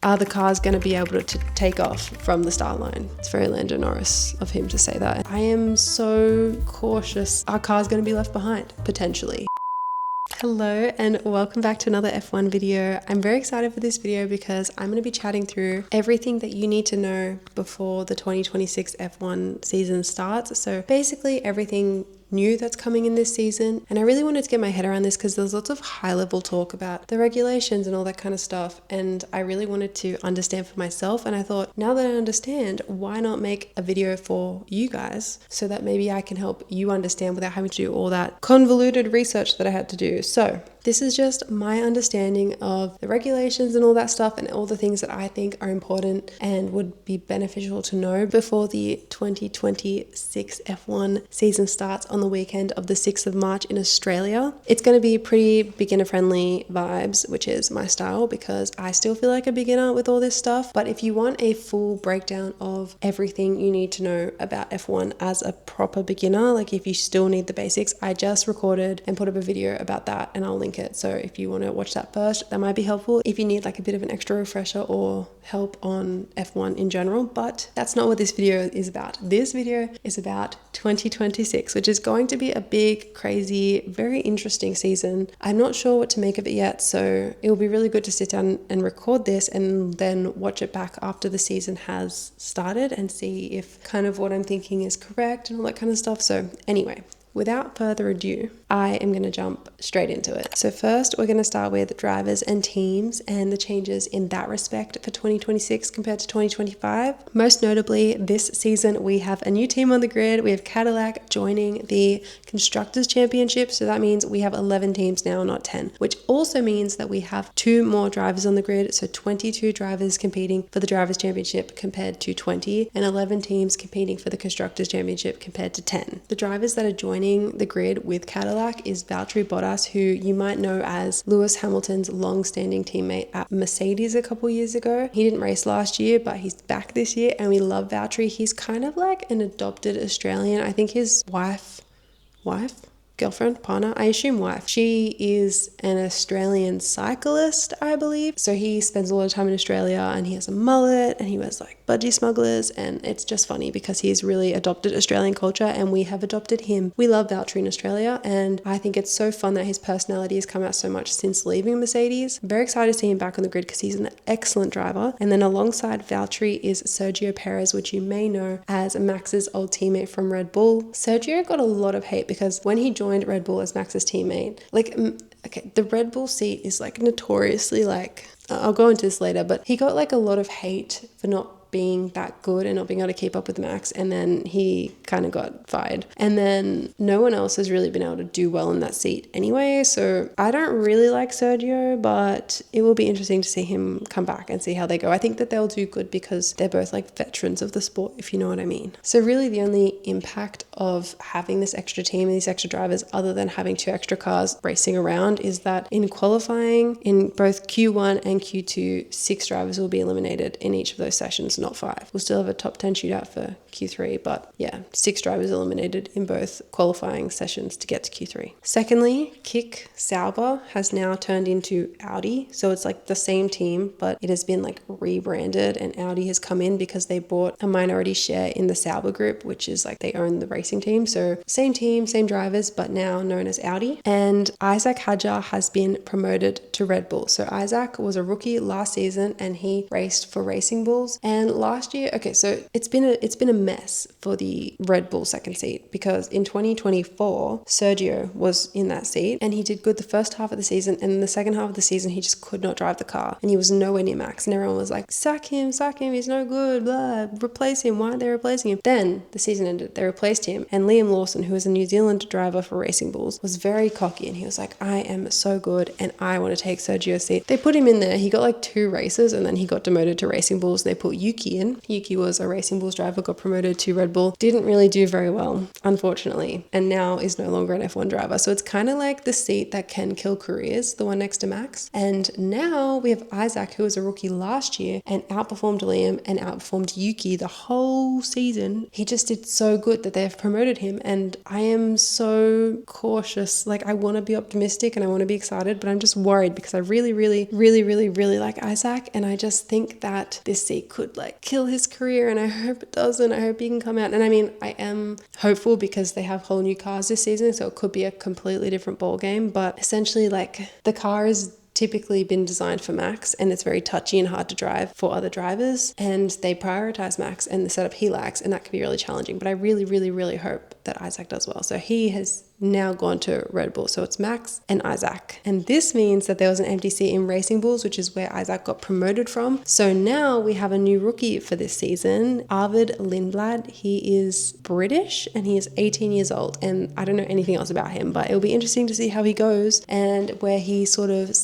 are the cars going to be able to take off from the start line? It's very Lando Norris of him to say that. I am so cautious. Our car's going to be left behind, potentially. Hello and welcome back to another F1 video. I'm very excited for this video because I'm going to be chatting through everything that you need to know before the 2026 F1 season starts. So basically everything new that's coming in this season, and I really wanted to get my head around this because there's lots of high level talk about the regulations and all that kind of stuff, and I really wanted to understand for myself. And I thought, now that I understand, why not make a video for you guys so that maybe I can help you understand without having to do all that convoluted research that I had to do. So this is just my understanding of the regulations and all that stuff and all the things that I think are important and would be beneficial to know before the 2026 F1 season starts on the weekend of the 6th of March in Australia. It's going to be pretty beginner friendly vibes, which is my style because I still feel like a beginner with all this stuff. But if you want a full breakdown of everything you need to know about F1 as a proper beginner, like if you still need the basics, I just recorded and put up a video about that and I'll link it. So if you want to watch that first, that might be helpful if you need like a bit of an extra refresher or help on F1 in general. But that's not what this video is about. This video is about 2026, which is going to be a big, crazy, very interesting season. I'm not sure what to make of it yet, so it will be really good to sit down and record this and then watch it back after the season has started and see if kind of what I'm thinking is correct and all that kind of stuff. So anyway, without further ado, I am going to jump straight into it. So first, we're going to start with drivers and teams and the changes in that respect for 2026 compared to 2025. Most notably, this season, we have a new team on the grid. We have Cadillac joining the Constructors' Championship. So that means we have 11 teams now, not 10, which also means that we have 2 more drivers on the grid. So 22 drivers competing for the Drivers' Championship compared to 20, and 11 teams competing for the Constructors' Championship compared to 10. The drivers that are joining the grid with Cadillac is Valtteri Bottas, who you might know as Lewis Hamilton's long-standing teammate at Mercedes a couple years ago. He didn't race last year, but he's back this year, and we love Valtteri. He's kind of like an adopted Australian. I think his girlfriend, partner, I assume wife. She is an Australian cyclist, I believe. So he spends a lot of time in Australia and he has a mullet and he wears like budgie smugglers, and it's just funny because he's really adopted Australian culture and we have adopted him. We love Valtteri in Australia, and I think it's so fun that his personality has come out so much since leaving Mercedes. I'm very excited to see him back on the grid because he's an excellent driver. And then alongside Valtteri is Sergio Perez, which you may know as Max's old teammate from Red Bull. Sergio got a lot of hate because when he joined Red Bull as Max's teammate, the Red Bull seat is like notoriously like, I'll go into this later, but he got like a lot of hate for not being that good and not being able to keep up with Max, and then he kind of got fired, and then no one else has really been able to do well in that seat anyway. So I don't really like Sergio, but it will be interesting to see him come back and see how they go. I think that they'll do good because they're both like veterans of the sport, if you know what I mean. So really the only impact of having this extra team and these extra drivers, other than having 2 extra cars racing around, is that in qualifying in both Q1 and Q2, 6 drivers will be eliminated in each of those sessions, not 5. We'll still have a top 10 shootout for Q3, but yeah, 6 drivers eliminated in both qualifying sessions to get to Q3. Secondly, Sauber has now turned into Audi. So it's like the same team, but it has been like rebranded, and Audi has come in because they bought a minority share in the Sauber group, which is like they own the racing team. So same team, same drivers, but now known as Audi. And Isack Hadjar has been promoted to Red Bull. So Isack was a rookie last season and he raced for Racing Bulls. And last year, so it's been a mess for the Red Bull second seat because in 2024, Sergio was in that seat and he did good the first half of the season, and in the second half of the season, he just could not drive the car and he was nowhere near Max, and everyone was like, sack him, he's no good, blah, replace him, why aren't they replacing him? Then the season ended, they replaced him, and Liam Lawson, who is a New Zealand driver for Racing Bulls, was very cocky and he was like, I am so good and I want to take Sergio's seat. They put him in there, he got like 2 races and then he got demoted to Racing Bulls. They put Yuki in. Yuki was a Racing Bulls driver, got promoted to Red Bull, didn't really do very well, unfortunately, and now is no longer an F1 driver. So it's kind of like the seat that can kill careers, the one next to Max. And now we have Isack, who was a rookie last year and outperformed Liam and outperformed Yuki the whole season. He just did so good that they've promoted him, and I am so cautious. Like, I want to be optimistic and I want to be excited, but I'm just worried because I really like Isack, and I just think that this seat could like kill his career, and I hope it doesn't. I hope he can come out. And I mean, I am hopeful because they have whole new cars this season, so it could be a completely different ball game. But essentially, like, the car is typically been designed for Max, and it's very touchy and hard to drive for other drivers, and they prioritize Max and the setup he lacks, and that can be really challenging. But I really hope that Isack does well. So he has now gone to Red Bull, so it's Max and Isack, and this means that there was an empty seat in Racing Bulls, which is where Isack got promoted from. So now we have a new rookie for this season, Arvid Lindblad. He is British and he is 18 years old, and I don't know anything else about him, but it'll be interesting to see how he goes and where he sort of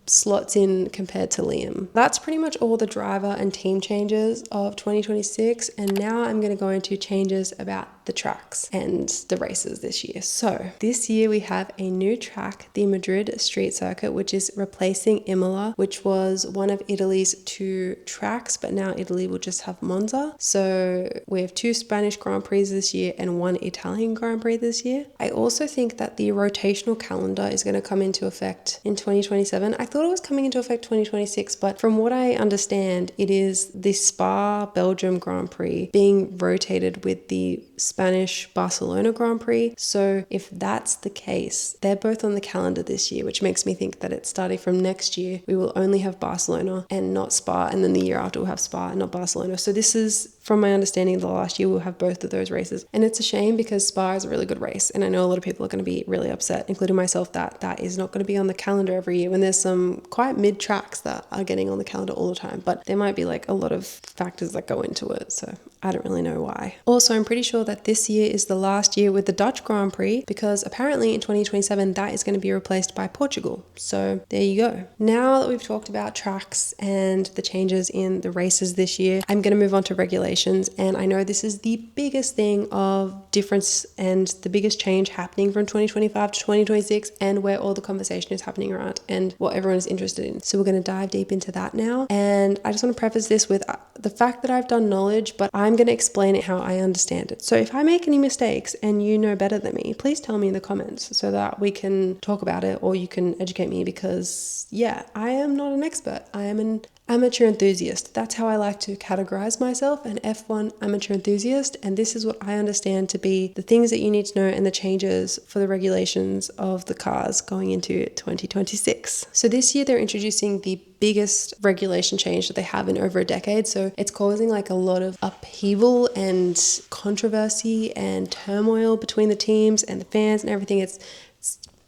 slots in compared to Liam. That's pretty much all the driver and team changes of 2026, and now I'm going to go into changes about the tracks and the races this year. So this year we have a new track, the Madrid street circuit, which is replacing Imola, which was one of Italy's 2 tracks, but now Italy will just have Monza. So we have 2 Spanish Grand Prix this year and 1 Italian Grand Prix this year. I also think that the rotational calendar is going to come into effect in 2027. I thought it was coming into effect 2026, but from what I understand, it is the Spa Belgium Grand Prix being rotated with the Spanish Barcelona Grand Prix. So if that's the case, they're both on the calendar this year, which makes me think that it's starting from next year. We will only have Barcelona and not Spa, and then the year after we'll have Spa and not Barcelona. So this is, from my understanding, the last year we'll have both of those races. And it's a shame because Spa is a really good race, and I know a lot of people are going to be really upset, including myself, that that is not going to be on the calendar every year when there's some quite mid tracks that are getting on the calendar all the time. But there might be like a lot of factors that go into it, so I don't really know why. Also, I'm pretty sure that this year is the last year with the Dutch Grand Prix, because apparently in 2027 that is going to be replaced by Portugal. So there you go. Now that we've talked about tracks and the changes in the races this year, I'm going to move on to regulations. And I know this is the biggest thing of difference and the biggest change happening from 2025 to 2026, and where all the conversation is happening around and what everyone is interested in. So we're going to dive deep into that now. And I just want to preface this with the fact that I've done knowledge, but I'm going to explain it how I understand it. So if I make any mistakes and you know better than me, please tell me in the comments so that we can talk about it, or you can educate me, because yeah, I am not an expert. I am an amateur enthusiast. That's how I like to categorize myself, an F1 amateur enthusiast. And this is what I understand to be the things that you need to know and the changes for the regulations of the cars going into 2026. So this year they're introducing the biggest regulation change that they have in over a decade. So it's causing like a lot of upheaval and controversy and turmoil between the teams and the fans and everything. It's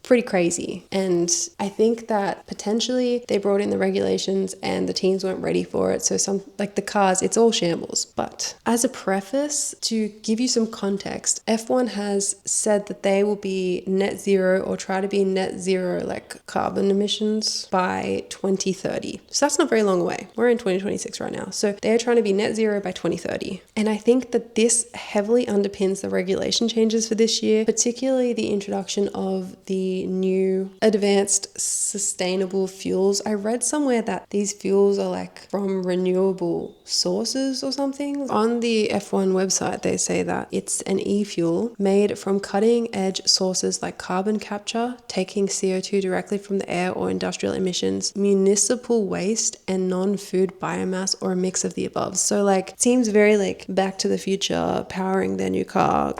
pretty crazy. And I think that potentially they brought in the regulations and the teams weren't ready for it. So some, like the cars, it's all shambles. But as a preface, to give you some context, F1 has said that they will be net zero, or try to be net zero like carbon emissions, by 2030. So that's not very long away. We're in 2026 right now. So they're trying to be net zero by 2030. And I think that this heavily underpins the regulation changes for this year, particularly the introduction of the new advanced sustainable fuels. I read somewhere that these fuels are like from renewable sources or something. On the F1 website, they say that it's an e-fuel made from cutting edge sources like carbon capture, taking CO2 directly from the air or industrial emissions, municipal waste, and non-food biomass, or a mix of the above. So like, it seems very like Back to the Future powering their new car.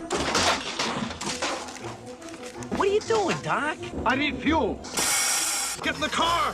What are you doing, Doc? I need fuel. Get in the car.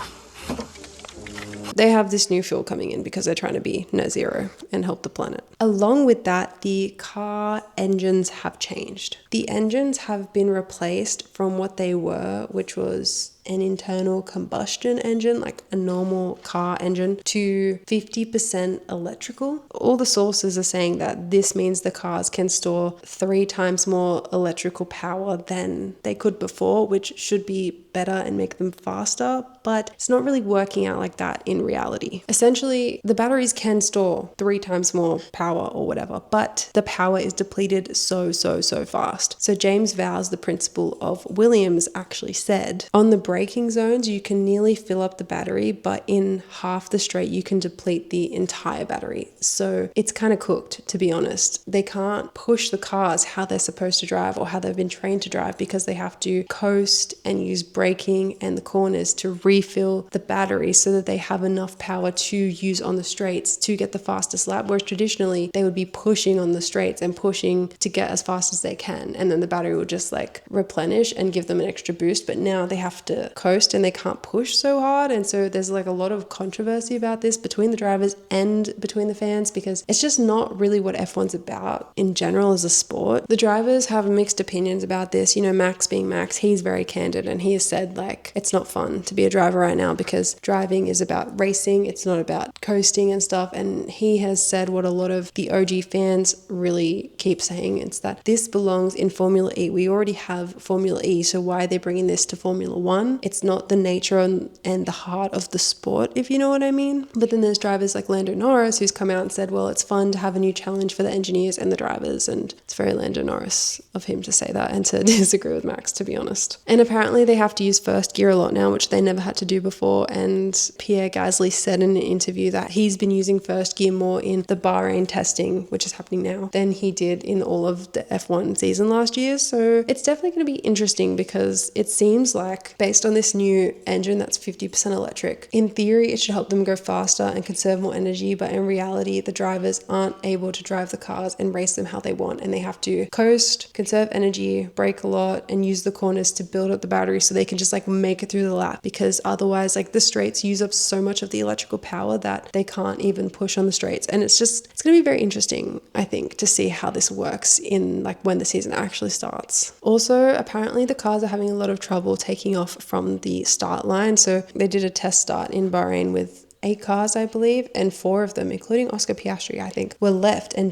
They have this new fuel coming in because they're trying to be net zero and help the planet. Along with that, the car engines have changed. The engines have been replaced from what they were, which was an internal combustion engine, like a normal car engine, to 50% electrical. All the sources are saying that this means the cars can store 3 times more electrical power than they could before, which should be better and make them faster, but it's not really working out like that in reality. Essentially, the batteries can store 3 times more power or whatever, but the power is depleted so fast. So James Vowles, the principal of Williams, actually said, on the braking zones, you can nearly fill up the battery, but in half the straight, you can deplete the entire battery. So it's kind of cooked, to be honest. They can't push the cars how they're supposed to drive or how they've been trained to drive because they have to coast and use braking and the corners to refill the battery so that they have enough power to use on the straights to get the fastest lap, whereas traditionally they would be pushing on the straights and pushing to get as fast as they can, and then the battery will just like replenish and give them an extra boost. But now they have to coast and they can't push so hard, and so there's like a lot of controversy about this between the drivers and between the fans because it's just not really what F1's about in general as a sport. The drivers have mixed opinions about this. You know, Max being Max, he's very candid and he has said like it's not fun to be a driver right now because driving is about racing, it's not about coasting and stuff. And he has said what a lot of the OG fans really keep saying, it's that this belongs in Formula E. We already have Formula E, so why are they bringing this to Formula One? It's not the nature and the heart of the sport, if you know what I mean. But then there's drivers like Lando Norris who's come out and said, well, it's fun to have a new challenge for the engineers and the drivers, and it's very Lando Norris of him to say that and to disagree with Max, to be honest. And apparently they have to use first gear a lot now, which they never had to do before, and Pierre Gasly said in an interview that he's been using first gear more in the Bahrain testing, which is happening now, than he did in all of the F1 season last year. So it's definitely going to be interesting because it seems like based on this new engine that's 50% electric, in theory it should help them go faster and conserve more energy, but in reality the drivers aren't able to drive the cars and race them how they want, and they have to coast, conserve energy, brake a lot, and use the corners to build up the battery so they can just like make it through the lap, because otherwise like the straights use up so much of the electrical power that they can't even push on the straights. And it's going to be very interesting, I think, to see how this works in like when the season actually starts. Also, apparently the cars are having a lot of trouble taking off from the start line. So they did a test start in Bahrain with 8 cars, I believe, and 4 of them, including Oscar Piastri, I think, were left and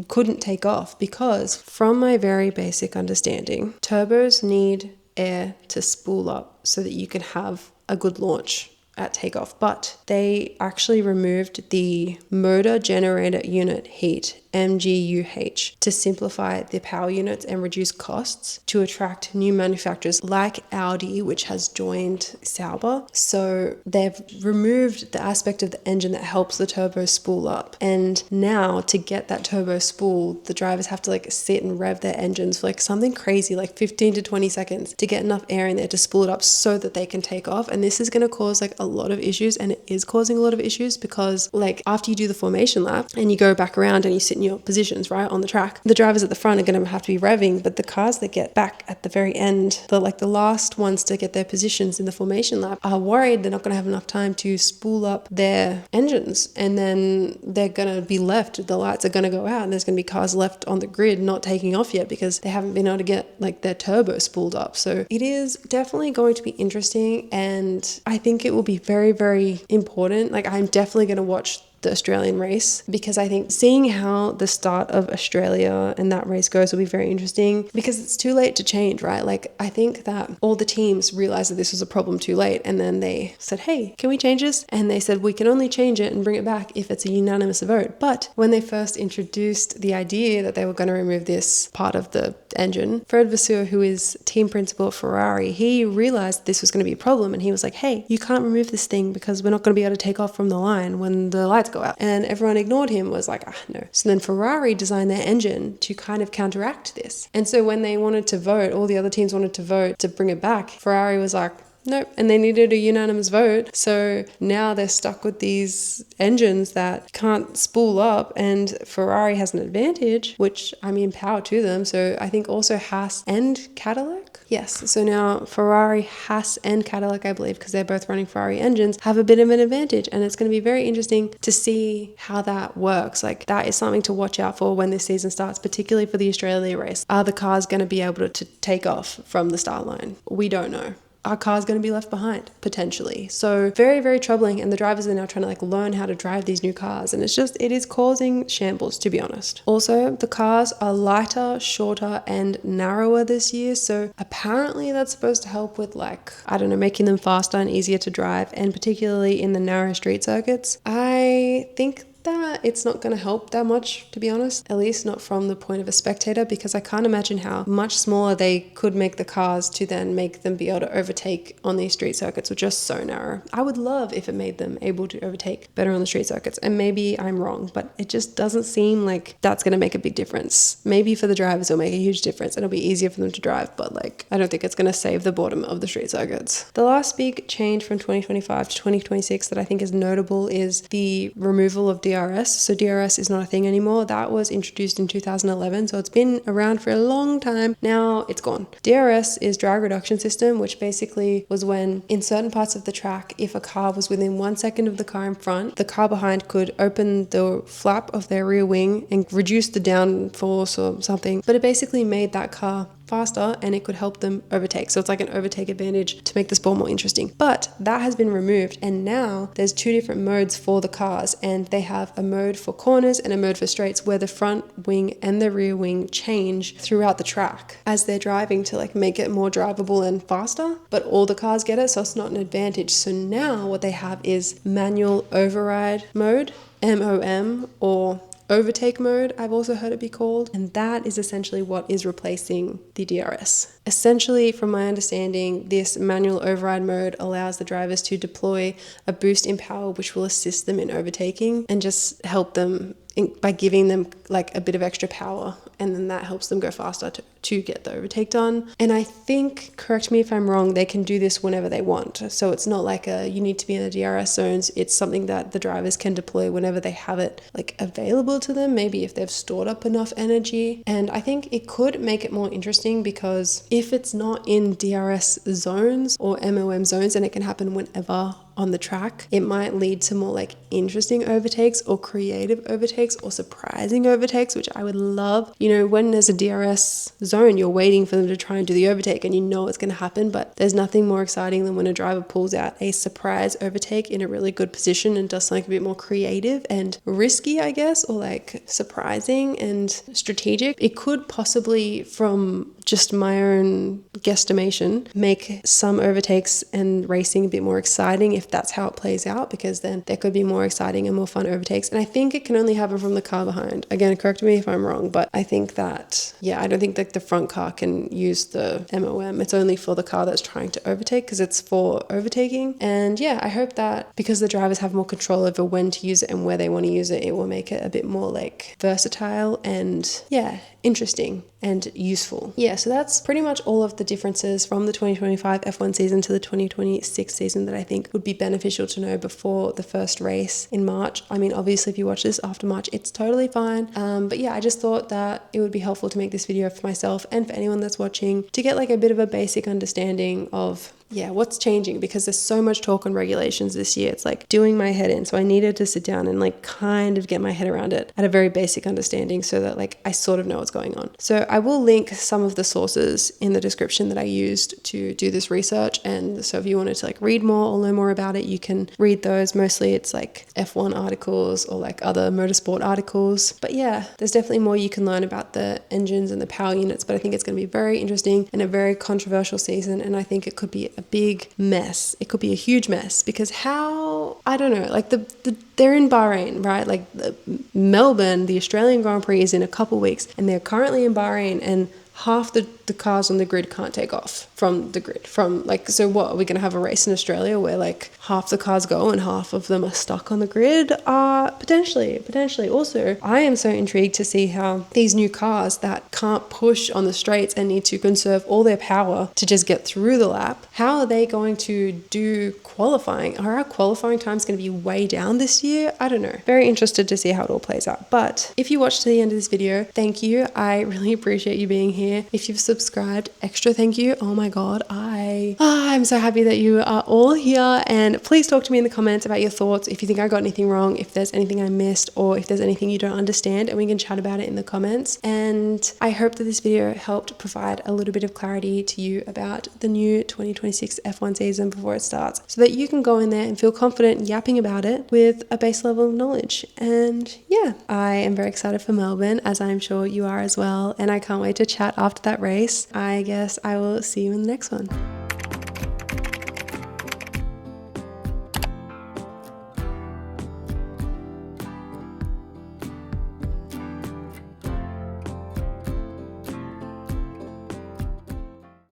couldn't take off because, from my very basic understanding, turbos need air to spool up so that you can have a good launch at takeoff, but they actually removed the motor generator unit heat, MGUH, to simplify the power units and reduce costs to attract new manufacturers like Audi, which has joined Sauber. So they've removed the aspect of the engine that helps the turbo spool up. And now to get that turbo spool, the drivers have to like sit and rev their engines for like something crazy, like 15 to 20 seconds to get enough air in there to spool it up so that they can take off. And this is going to cause like a lot of issues, and it is causing a lot of issues because like after you do the formation lap and you go back around and you sit in your positions right on the track, the drivers at the front are going to have to be revving, but the cars that get back at the very end, the last ones to get their positions in the formation lap, are worried they're not going to have enough time to spool up their engines, and then they're going to be left, the lights are going to go out and there's going to be cars left on the grid not taking off yet because they haven't been able to get like their turbo spooled up. So it is definitely going to be interesting, and I think it will be very, very important. Like I'm definitely going to watch the Australian race because I think seeing how the start of Australia and that race goes will be very interesting because it's too late to change, right? Like I think that all the teams realized that this was a problem too late, and then they said, hey, can we change this? And they said we can only change it and bring it back if it's a unanimous vote. But when they first introduced the idea that they were going to remove this part of the engine, Fred Vasseur, who is team principal at Ferrari, he realized this was going to be a problem, and he was like, hey, you can't remove this thing because we're not going to be able to take off from the line when the lights go out. And everyone ignored him, was like, no. So then Ferrari designed their engine to kind of counteract this. And so when they wanted to vote, all the other teams wanted to vote to bring it back, Ferrari was like, nope. And they needed a unanimous vote. So now they're stuck with these engines that can't spool up, and Ferrari has an advantage, which I mean, power to them. So I think also Haas and Cadillac. Yes. So now Ferrari, Haas and Cadillac, I believe, because they're both running Ferrari engines, have a bit of an advantage. And it's going to be very interesting to see how that works. Like that is something to watch out for when this season starts, particularly for the Australia race. Are the cars going to be able to take off from the start line? We don't know. our car's going to be left behind potentially. So very, very troubling. And the drivers are now trying to like learn how to drive these new cars. And it is causing shambles, to be honest. Also, the cars are lighter, shorter, and narrower this year. So apparently that's supposed to help with like, I don't know, making them faster and easier to drive, and particularly in the narrow street circuits. I think that it's not going to help that much, to be honest, at least not from the point of a spectator, because I can't imagine how much smaller they could make the cars to then make them be able to overtake on these street circuits, which are so narrow. I would love if it made them able to overtake better on the street circuits, and maybe I'm wrong, but it just doesn't seem like that's going to make a big difference. Maybe for the drivers it'll make a huge difference, it'll be easier for them to drive, but like I don't think it's going to save the bottom of the street circuits. The last big change from 2025 to 2026 that I think is notable is the removal of DRS. So DRS is not a thing anymore. That was introduced in 2011, so it's been around for a long time. Now it's gone. DRS is drag reduction system, which basically was when in certain parts of the track, if a car was within 1 second of the car in front, the car behind could open the flap of their rear wing and reduce the downforce or something. But it basically made that car faster and it could help them overtake. So it's like an overtake advantage to make the sport more interesting. But that has been removed, and now there's two different modes for the cars, and they have a mode for corners and a mode for straights where the front wing and the rear wing change throughout the track as they're driving to like make it more drivable and faster, but all the cars get it, so it's not an advantage. So now what they have is manual override mode, MOM, or overtake mode, I've also heard it be called, and that is essentially what is replacing the DRS. Essentially, from my understanding, this manual override mode allows the drivers to deploy a boost in power which will assist them in overtaking and just help them by giving them like a bit of extra power, and then that helps them go faster to get the overtake done. And I think, correct me if I'm wrong, they can do this whenever they want. So it's not like you need to be in the DRS zones. It's something that the drivers can deploy whenever they have it like available to them, maybe if they've stored up enough energy. And I think it could make it more interesting, because if it's not in DRS zones or MOM zones and it can happen whenever on the track, it might lead to more like interesting overtakes or creative overtakes or surprising overtakes, which I would love. You know, when there's a DRS zone, you're waiting for them to try and do the overtake and you know it's going to happen, but there's nothing more exciting than when a driver pulls out a surprise overtake in a really good position and does something a bit more creative and risky, I guess, or like surprising and strategic. It could possibly, from just my own guesstimation, make some overtakes and racing a bit more exciting if that's how it plays out, because then there could be more exciting and more fun overtakes. And I think it can only happen from the car behind. Again, correct me if I'm wrong, but I think that, yeah, I don't think that the front car can use the MOM. It's only for the car that's trying to overtake, because it's for overtaking. And yeah, I hope that because the drivers have more control over when to use it and where they want to use it, it will make it a bit more like versatile and yeah, interesting and useful. Yeah, so that's pretty much all of the differences from the 2025 F1 season to the 2026 season that I think would be beneficial to know before the first race in March. I mean, obviously if you watch this after March, it's totally fine. But yeah, I just thought that it would be helpful to make this video for myself and for anyone that's watching to get like a bit of a basic understanding of what's changing, because there's so much talk on regulations this year. It's like doing my head in. So I needed to sit down and like kind of get my head around it at a very basic understanding so that like I sort of know what's going on. So I will link some of the sources in the description that I used to do this research. And so if you wanted to like read more or learn more about it, you can read those. Mostly it's like F1 articles or like other motorsport articles. But yeah, there's definitely more you can learn about the engines and the power units. But I think it's going to be very interesting and a very controversial season. And I think it could be a big mess. It could be a huge mess, because I don't know, like they're in Bahrain, right? Like Melbourne, the Australian Grand Prix is in a couple weeks, and they're currently in Bahrain, and half the cars on the grid can't take off from the grid. So what, are we going to have a race in Australia where like half the cars go and half of them are stuck on the grid? Potentially. Also, I am so intrigued to see how these new cars that can't push on the straights and need to conserve all their power to just get through the lap, how are they going to do qualifying? Are our qualifying times going to be way down this year? I don't know. Very interested to see how it all plays out. But if you watched to the end of this video, thank you. I really appreciate you being here. If you've subscribed subscribed. Extra thank you. Oh my God. I'm so happy that you are all here, and please talk to me in the comments about your thoughts. If you think I got anything wrong, if there's anything I missed, or if there's anything you don't understand, and we can chat about it in the comments. And I hope that this video helped provide a little bit of clarity to you about the new 2026 F1 season before it starts, so that you can go in there and feel confident yapping about it with a base level of knowledge. And yeah, I am very excited for Melbourne, as I'm sure you are as well, and I can't wait to chat after that race. I guess I will see you in the next one.